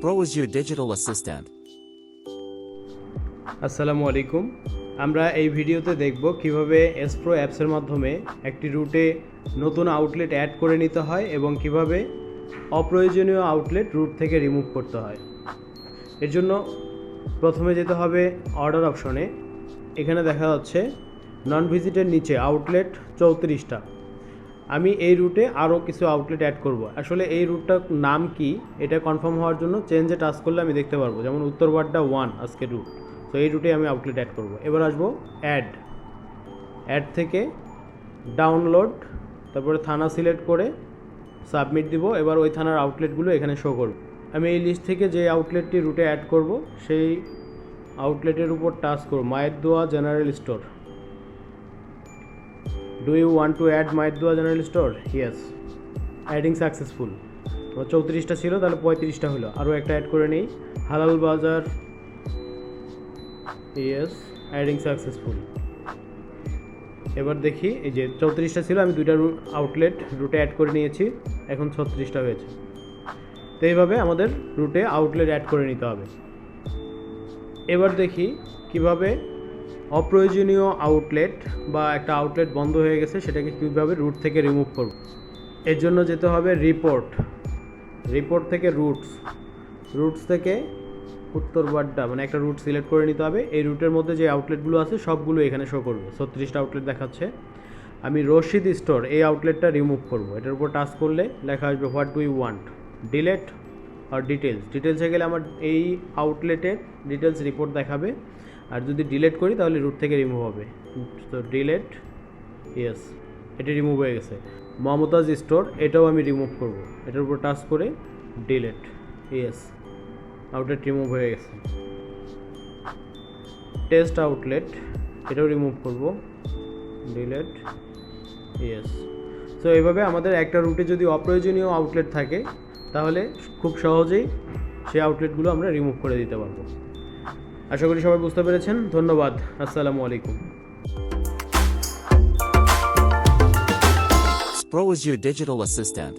SPRO is your digital assistant. আসসালামু আলাইকুম। আমরা এই ভিডিওতে দেখব কিভাবে SPRO অ্যাপসের মাধ্যমে একটি রুটে নতুন আউটলেট অ্যাড করে নিতে হয় এবং কিভাবে অপ্রয়োজনীয় আউটলেট রুট থেকে রিমুভ করতে হয়। এর জন্য প্রথমে যেতে হবে অর্ডার অপশনে। এখানে দেখা যাচ্ছে নন ভিজিটের নিচে আউটলেট 34টা। আমি এই রুটে আরও কিছু আউটলেট অ্যাড করব। আসলে এই রুটটার নাম কি এটা কনফার্ম হওয়ার জন্য চেঞ্জে টাচ করলে আমি দেখতে পারবো। যেমন উত্তর বাড্ডা 1 আজকের রুট, তো এই রুটে আমি আউটলেট অ্যাড করব। এবার আসবো অ্যাড থেকে ডাউনলোড, তারপরে থানা সিলেক্ট করে সাবমিট দিব। এবার ওই থানার আউটলেটগুলো এখানে শো করব। আমি এই লিস্ট থেকে যে আউটলেটটি রুটে অ্যাড করব সেই আউটলেটের উপর টাচ করব। মায়ের দোয়া general store. Do you want to add মায়ের দোয়া general store? Yes. Adding successful. তো 34টা ছিল, তাহলে 35টা হলো। আরও একটা অ্যাড করে নিই, হালাল বাজার। Yes, adding successful. এবার দেখি, এই যে 34টা ছিল, আমি দুইটা আউটলেট রুটে অ্যাড করে নিয়েছি, এখন 36টা হয়েছে। তো এইভাবে আমাদের রুটে আউটলেট অ্যাড করে নিতে হবে। এবার দেখি কিভাবে অপ্রয়োজনীয় আউটলেট বা একটা আউটলেট বন্ধ হয়ে গেছে সেটাকে কীভাবে রুট থেকে রিমুভ করব। এর জন্য যেতে হবে রিপোর্ট থেকে রুটস থেকে উত্তর বাড্ডা, মানে একটা রুট সিলেক্ট করে নিতে হবে। এই রুটের মধ্যে যে আউটলেটগুলো আছে সবগুলো এখানে শো করবে। 36টা আউটলেট দেখাচ্ছে। আমি রশিদ স্টোর এই আউটলেটটা রিমুভ করব। এটার উপর টাচ করলে লেখা আসবে what do you want, delete আর ডিটেলসে গেলে আমার এই আউটলেটের ডিটেলস রিপোর্ট দেখাবে। আর যদি ডিলেট করি তাহলে রুট থেকে রিমুভ হবে। তো ডিলেট, ইয়েস, এটা রিমুভ হয়ে গেছে। মমতাজ স্টোর, এটাও আমি রিমুভ করব। এটার উপর টাচ করে ডিলেট, ইয়েস, আউটলেট রিমুভ হয়ে গেছে। টেস্ট আউটলেট, এটাও রিমুভ করব, ডিলেট, ইয়েস। সো এইভাবে আমাদের একটা রুটে যদি অপ্রয়োজনীয় আউটলেট থাকে তাহলে খুব সহজেই সেই আউটলেটগুলো আমরা রিমুভ করে দিতে পারবো। আশা করি সবাই বুঝতে পেরেছেন। ধন্যবাদ। আসসালামু আলাইকুম। SPRO is your digital assistant.